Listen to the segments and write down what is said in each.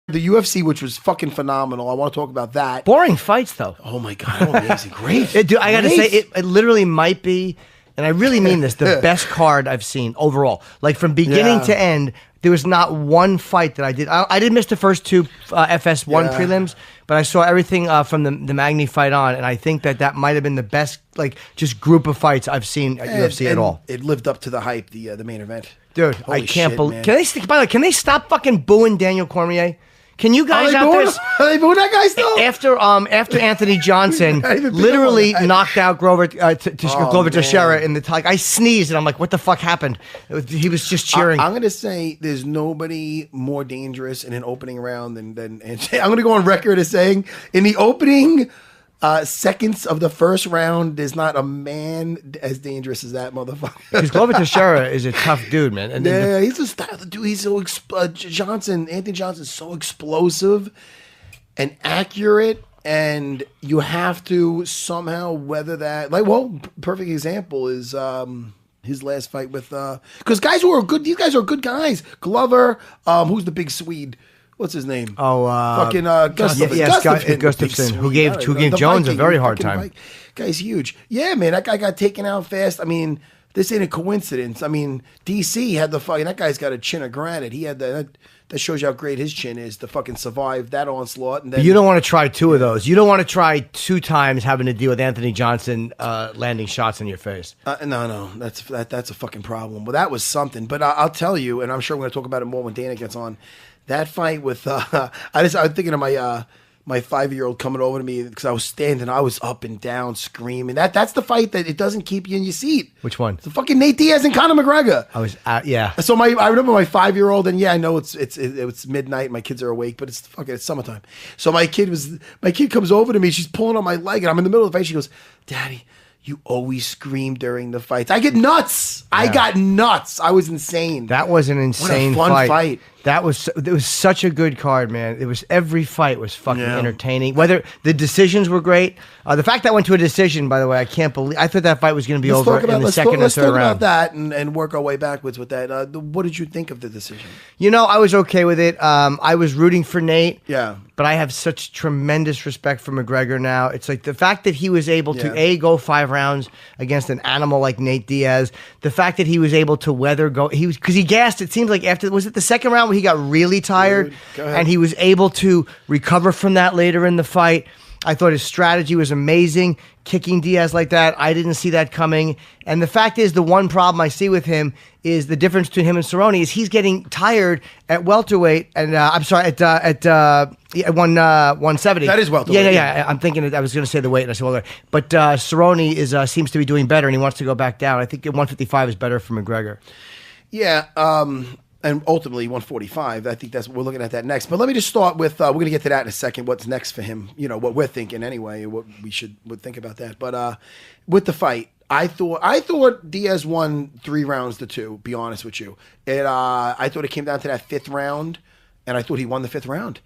The UFC, which was fucking phenomenal. I want to talk about that. Boring fights, though. Oh my God, amazing. Great. Dude, I got to say, it literally might be, and I really mean this, the best card I've seen overall. Like from beginning to end, there was not one fight that I did. I did miss the first two FS1 prelims, but I saw everything from the Magny fight on, and I think that might have been the best, like, just group of fights I've seen at UFC at all. It lived up to the hype, the main event. Dude, Holy I can't believe. shit, By the way, can they stop fucking booing Daniel Cormier? Can you guys out there? Are they booing that guy still? After Anthony Johnson literally knocked out Glover Teixeira in the like, I sneezed and I'm like, what the fuck happened? He was just cheering. I'm gonna say there's nobody more dangerous in an opening round than I'm gonna go on record as saying in the opening seconds of the first round, there's not a man as dangerous as that motherfucker. Because Glover Teixeira is a tough dude, man. And he's a style dude. He's so Anthony Johnson's so explosive and accurate, and you have to somehow weather that. Like, well, perfect example is his last fight with because guys who are good. These guys are good guys. Glover, who's the big Swede? What's his name? Oh, fucking Gustafsson, who gave Jones a very hard time. Guy's huge. Yeah, man, that guy got taken out fast. I mean, this ain't a coincidence. I mean, DC had the fucking, that guy's got a chin of granite. He had that shows you how great his chin is to fucking survive that onslaught. And then, you don't want to try two of those. You don't want to try 2 times having to deal with Anthony Johnson landing shots in your face. No, that's a fucking problem. Well, that was something. But I'll tell you, and I'm sure we're going to talk about it more when Dana gets on. That fight with I was thinking of my 5-year-old coming over to me because I was standing, I was up and down screaming. That's the fight that it doesn't keep you in your seat. Which one? The fucking Nate Diaz and Conor McGregor. I was yeah. So I remember my 5-year-old, and I know it's midnight, my kids are awake, but it's summertime. So my kid comes over to me, she's pulling on my leg, and I'm in the middle of the fight. She goes, "Daddy, you always scream during the fights." I get nuts. Yeah. I got nuts. I was insane. That was an insane what a fun fight. It was such a good card, man. Every fight was fucking entertaining. Whether the decisions were great, the fact that I went to a decision, by the way, I can't believe. I thought that fight was going to be over in the second or third round. Let's talk about that and work our way backwards with that. What did you think of the decision? I was okay with it. I was rooting for Nate. Yeah. But I have such tremendous respect for McGregor now. It's like the fact that he was able to go 5 rounds against an animal like Nate Diaz. The fact that he was able to because he gassed. It seems like was it the second round where he got really tired, and he was able to recover from that later in the fight. I thought his strategy was amazing, kicking Diaz like that. I didn't see that coming. And the fact is, the one problem I see with him is the difference between him and Cerrone is he's getting tired at welterweight, and I'm sorry, at 170. That is welterweight. Yeah. I'm thinking I was going to say the weight, and I said welterweight. But Cerrone seems to be doing better, and he wants to go back down. I think 155 is better for McGregor. Yeah. And ultimately 145. I think we're looking at that next. But let me just start with we're going to get to that in a second. What's next for him? What we're thinking anyway. What we would think about that. But with the fight, I thought Diaz won 3 rounds to 2. Be honest with you, I thought it came down to that 5th round, and I thought he won the 5th round.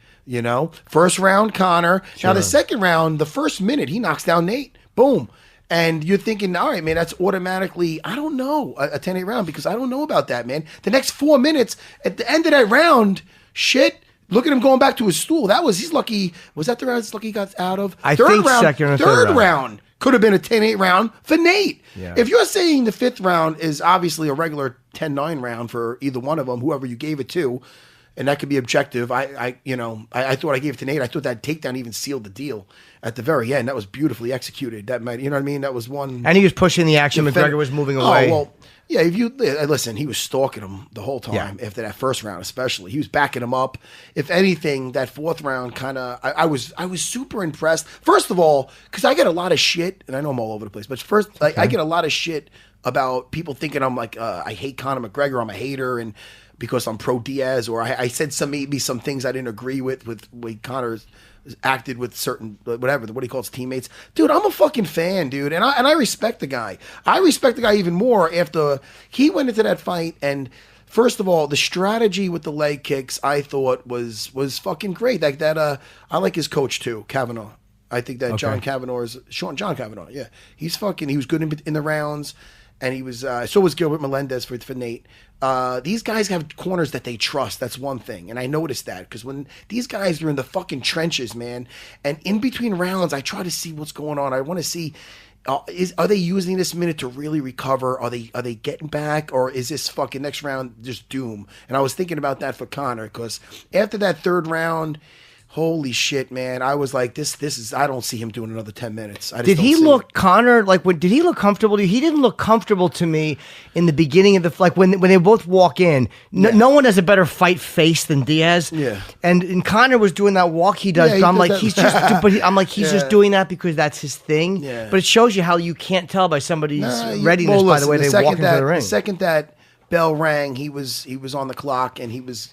First round Conor. Sure. Now the second round, the first minute, he knocks down Nate. Boom. And you're thinking, all right, man, that's automatically, I don't know, a 10-8 round, because I don't know about that, man. The next 4 minutes, at the end of that round, look at him going back to his stool. He's lucky. Was that the round he got out of? I think second or third round could have been a 10-8 round for Nate. Yeah. If you're saying the 5th round is obviously a regular 10-9 round for either one of them, whoever you gave it to, and that could be objective. I thought I gave it to Nate. I thought that takedown even sealed the deal at the very end. That was beautifully executed. That might, you know what I mean? That was one. And he was pushing the action. McGregor was moving away. Oh, well, yeah. If you listen, he was stalking him the whole time after that first round, especially. He was backing him up. If anything, that 4th round kind of, I was super impressed. First of all, because I get a lot of shit, and I know I'm all over the place, but first, I get a lot of shit about people thinking I'm like, I hate Conor McGregor. I'm a hater, and because I'm pro Diaz, or I said maybe some things I didn't agree with way Conor acted with certain what he calls teammates. Dude, I'm a fucking fan, dude, and I respect the guy. I respect the guy even more after he went into that fight. And first of all, the strategy with the leg kicks I thought was fucking great. Like that, I like his coach too, Kavanaugh. I think that John Kavanaugh. Yeah, he was good in the rounds. and he was so was Gilbert Melendez for Nate. These guys have corners that they trust. That's one thing, and I noticed that because when these guys are in the fucking trenches, man, and in between rounds, I try to see what's going on. I want to see. Are they using this minute to really recover? Are they getting back, or is this fucking next round just doom? And I was thinking about that for Conor because after that third round, holy shit, man! I was like, this is. I don't see him doing another 10 minutes. Did he look Conor like? Did he look comfortable? He didn't look comfortable to me in the beginning of the when they both walk in. No one has a better fight face than Diaz. Yeah. And Conor was doing that walk he does. Yeah, but I'm like he's just. I'm like he's just doing that because that's his thing. Yeah. But it shows you how you can't tell by somebody's readiness by the way they walk into the ring. The second that bell rang, he was on the clock and he was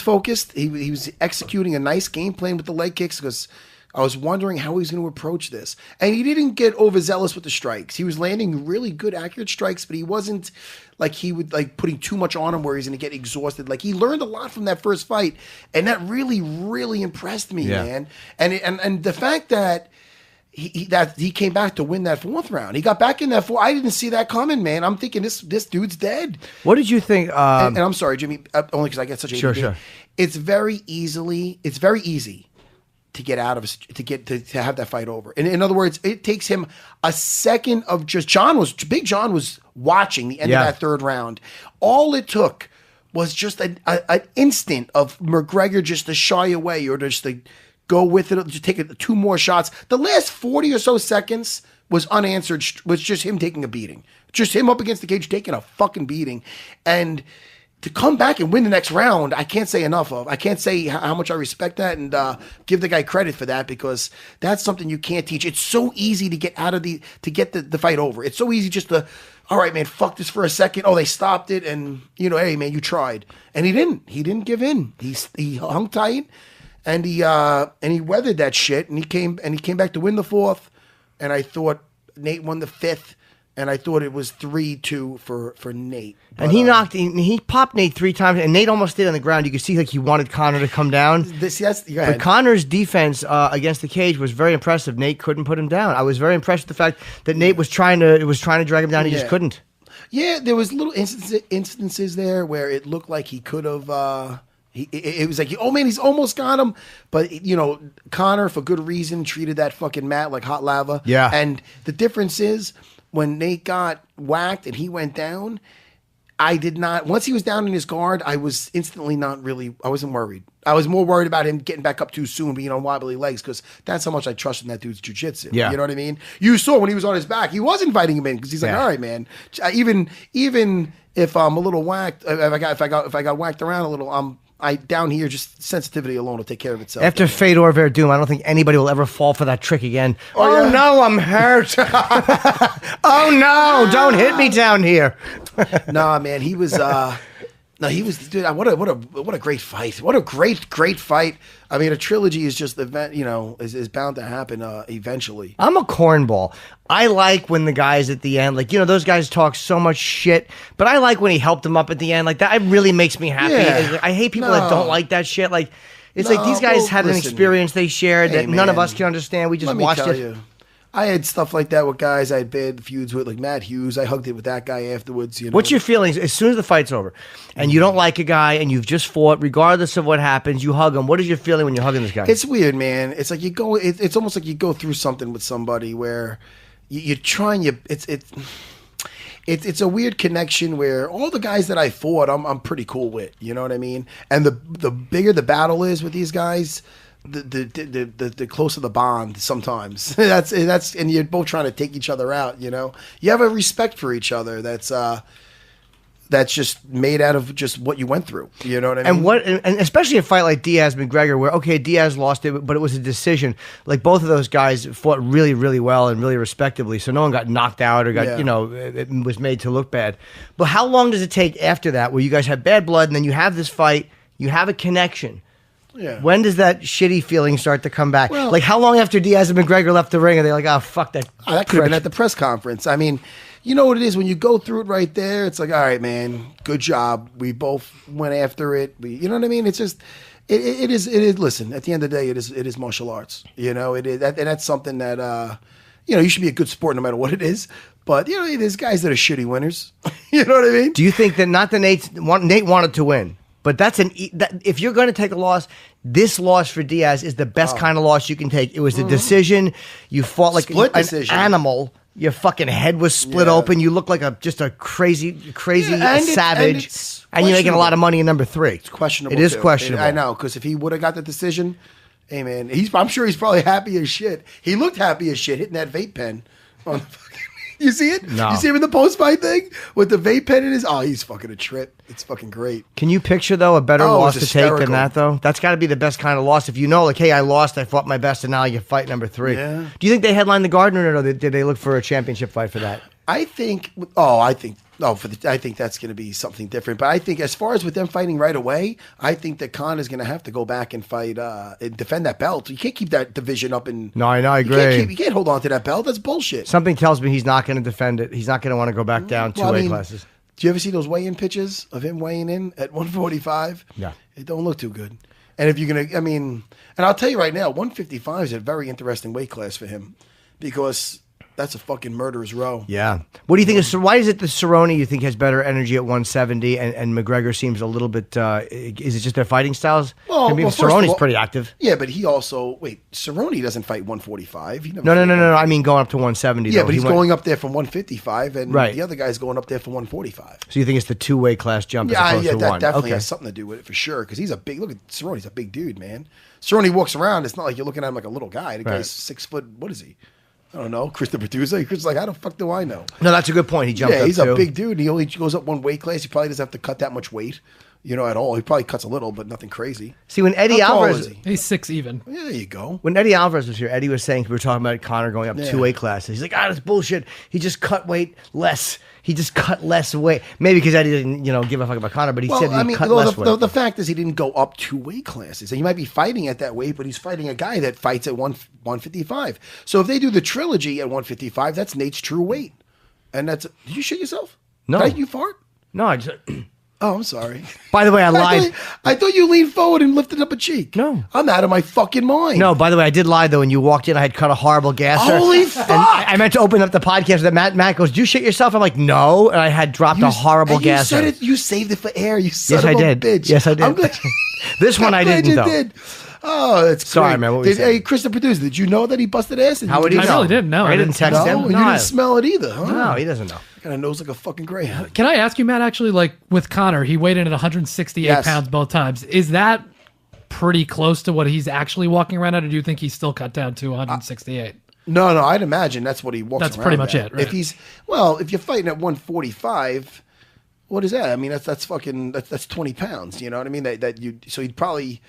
focused. He was executing a nice game plan with the leg kicks because I was wondering how he was going to approach this. And he didn't get overzealous with the strikes. He was landing really good, accurate strikes, but he wasn't like he would like putting too much on him where he's going to get exhausted. Like he learned a lot from that first fight, and that really, really impressed me, man. And the fact that he came back to win that fourth round. He got back in that fourth. I didn't see that coming, man. I'm thinking this dude's dead. What did you think? And I'm sorry, Jimmy, only because I get such a sure. It's very easy to get out of to have that fight over. In other words, it takes him a second of just Big John was watching the end of that third round. All it took was just an instant of McGregor just to shy away or just to go with it, just take it 2 more shots. The last 40 or so seconds was unanswered, was just him taking a beating. Just him up against the cage taking a fucking beating. And to come back and win the next round, I can't say enough of. I can't say how much I respect that and give the guy credit for that because that's something you can't teach. It's so easy to get get the fight over. It's so easy just to, all right, man, fuck this for a second. Oh, they stopped it and, hey, man, you tried. And he didn't. He didn't give in. He hung tight. And he weathered that shit, and he came back to win the fourth, and I thought Nate won the fifth, and I thought it was 3-2 for Nate. But, and he popped Nate 3 times, and Nate almost stayed on the ground. You could see like he wanted Conor to come down. But Conor's defense against the cage was very impressive. Nate couldn't put him down. I was very impressed with the fact that Nate was trying to drag him down. He just couldn't. Yeah, there was little instances there where it looked like he could have. It was like, oh man, he's almost got him. But, Conor, for good reason, treated that fucking mat like hot lava. Yeah. And the difference is when Nate got whacked and he went down, I did not, once he was down in his guard, I was instantly I wasn't worried. I was more worried about him getting back up too soon, being on wobbly legs, because that's how much I trust in that dude's jiu-jitsu. Yeah. You know what I mean? You saw when he was on his back, he was inviting him in because he's like, all right, man. Even if I'm a little whacked, if I got whacked around a little, down here, just sensitivity alone will take care of itself. After Fedor Verdum, I don't think anybody will ever fall for that trick again. Oh no, I'm hurt. Oh no, don't hit me down here. Nah, man, he was. Dude. What a great fight. What a great fight. I mean, a trilogy is just is bound to happen eventually. I'm a cornball. I like when the guys at the end, those guys talk so much shit, but I like when he helped them up at the end. Like that, it really makes me happy. Yeah. I hate people that don't like that shit. Like it's like these guys had an experience they shared that none of us can understand. We just watched it. I had stuff like that with guys I had bad feuds with, like Matt Hughes. I hugged it with that guy afterwards. What's your feelings as soon as the fight's over and you don't like a guy and you've just fought, regardless of what happens, you hug him? What is your feeling when you're hugging this guy? It's weird, man. It's like it's almost like you go through something with somebody where you try and it's a weird connection where all the guys that I fought, I'm pretty cool with. You know what I mean? And the bigger the battle is with these guys, the closer the bond sometimes. that's and you're both trying to take each other out. You have a respect for each other that's just made out of just what you went through. You know what I mean? And especially a fight like Diaz McGregor, where Diaz lost it, but it was a decision. Like both of those guys fought really, really well and really respectably, so no one got knocked out or got it was made to look bad. But how long does it take after that, where you guys have bad blood and then you have this fight, you have a connection? Yeah. When does that shitty feeling start to come back? Well, like how long after Diaz and McGregor left the ring are they like, oh fuck that? That could have been at the press conference. I mean, you know what it is when you go through it right there. It's like, all right, man, good job. We both went after it. You know what I mean? It's just, it is. Listen, at the end of the day, it is martial arts. It is, and that's something that you should be a good sport no matter what it is. But, there's guys that are shitty winners. You know what I mean? Do you think that not that Nate wanted to win, but if you're going to take a loss, this loss for Diaz is the best kind of loss you can take. It was a decision. You fought like an animal. Your fucking head was split open. You look like just a crazy savage. And you're making a lot of money in number 3. It's questionable. It is questionable. I know, because if he would have got the decision, hey, man, I'm sure he's probably happy as shit. He looked happy as shit hitting that vape pen on the fucking... You see it? No. You see him in the post-fight thing with the vape pen in his... Oh, he's fucking a trip. It's fucking great. Can you picture, though, a better loss to take than that, though? That's got to be the best kind of loss. If you know, like, hey, I lost, I fought my best, and now you fight number 3. Yeah. Do you think they headlined the Garden, or did they look for a championship fight for that? I think that's going to be something different. But I think as far as with them fighting right away, I think that Conor is going to have to go back and fight and defend that belt. You can't keep that division up in... No, I know, I agree. You can't hold on to that belt. That's bullshit. Something tells me he's not going to defend it. He's not going to want to go back down 2 weight classes. Do you ever see those weigh-in pictures of him weighing in at 145? Yeah. It don't look too good. And if you're going to... and I'll tell you right now, 155 is a very interesting weight class for him because... That's a fucking murderer's row. Yeah. What do you think? Why is it the Cerrone you think has better energy at 170 and McGregor seems a little bit, is it just their fighting styles? Well, Cerrone's pretty active. Yeah, but he also, Cerrone doesn't fight 145. No. I mean going up to 170. Yeah, but he's going up there from 155 and the other guy's going up there from 145. So you think it's the 2-weight class jump as opposed to one? That definitely has something to do with it for sure because he's a big, look at Cerrone's a big dude, man. Cerrone walks around, it's not like you're looking at him like a little guy. The guy's 6 foot, what is he? I don't know. Chris the producer. Chris is like, how the fuck do I know? No, that's a good point. He jumped up, he's a big dude. He only goes up 1 weight class. He probably doesn't have to cut that much weight, at all. He probably cuts a little, but nothing crazy. See, when Eddie Alvarez... He's 6 even. Yeah, there you go. When Eddie Alvarez was here, Eddie was saying, we were talking about Conor going up 2 weight classes. He's like, that's bullshit. He just cut weight less. He just cut less weight. Maybe because Eddie didn't, give a fuck about Conor, but he said he cut less weight. The fact is he didn't go up 2 weight classes. He might be fighting at that weight, but he's fighting a guy that fights at 155. So if they do the trilogy at 155, that's Nate's true weight. And that's... Did you shit yourself? No. Did you fart? No, I just... Oh, I'm sorry. By the way, I lied. I thought you leaned forward and lifted up a cheek. No. I'm out of my fucking mind. No, by the way, I did lie, though. When you walked in, I had cut a horrible gasser. Holy fuck! And I meant to open up the podcast that Matt goes, "Did you shit yourself?" I'm like, "No." And I had dropped a horrible gasser. You saved it for air. You son yes, of I a did. bitch. Yes, I did. I'm glad this one I didn't, though. Did. Oh, that's sorry, great. man. What Hey, Chris the producer, did you know that he busted ass? How would he know? I really didn't know. I didn't text him. You didn't smell it either, huh? No, he doesn't know. Got a nose like a fucking greyhound. Can I ask you, Matt, actually, like with Conor, he weighed in at 168 pounds both times. Is that pretty close to what he's actually walking around at, or do you think he's still cut down to 168? No, I'd imagine that's what he walks around. That's pretty much it, right? If you're fighting at 145, what is that? I mean, that's 20 pounds. You know what I mean? So he'd probably,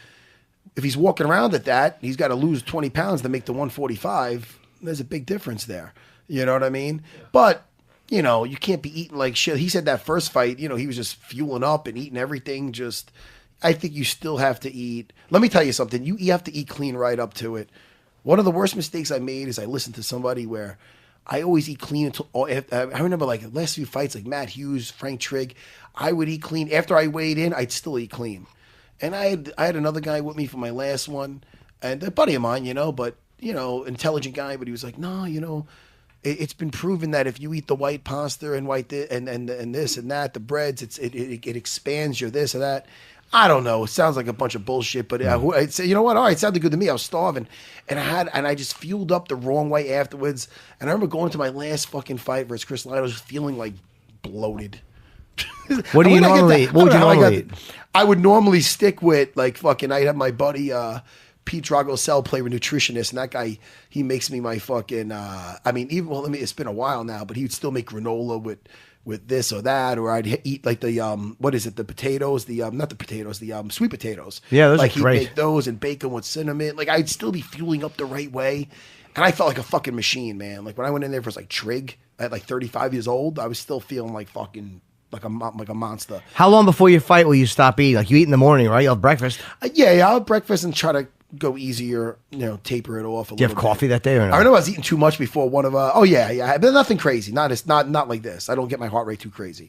if he's walking around at that, he's got to lose 20 pounds to make the 145. There's a big difference there. You know what I mean? Yeah. But, you can't be eating like shit. He said that first fight, he was just fueling up and eating everything. I think you still have to eat. Let me tell you something. You have to eat clean right up to it. One of the worst mistakes I made is I listened to somebody where I always eat clean until, I remember like the last few fights, like Matt Hughes, Frank Trigg, I would eat clean. After I weighed in, I'd still eat clean. And I had another guy with me for my last one, and a buddy of mine, but, intelligent guy, but he was like, no, it's been proven that if you eat the white pasta and and this and that, the breads, it expands your this or that. I don't know. It sounds like a bunch of bullshit, but I'd say, you know what? All right, it sounded good to me. I was starving, and I just fueled up the wrong way afterwards. And I remember going to my last fucking fight versus Chris Lytle, just feeling like bloated. What do you normally eat? What would you normally eat? I would normally stick with like fucking. I'd have my buddy Pete Dragosel play with nutritionist, and that guy, he makes me my fucking. It's been a while now, but he would still make granola with this or that, or I'd eat like the the potatoes, not the potatoes, the sweet potatoes. Yeah, those like are great. He'd make those and bacon with cinnamon. Like I'd still be fueling up the right way, and I felt like a fucking machine, man. Like when I went in there for like Trigg at like 35 years old, I was still feeling like fucking. Like a monster. How long before your fight will you stop eating? Like you eat in the morning, right? You'll have breakfast. I'll have breakfast and try to go easier, taper it off a little bit. Do you have coffee that day or not? I know I was eating too much before one of but nothing crazy. Not like this. I don't get my heart rate too crazy.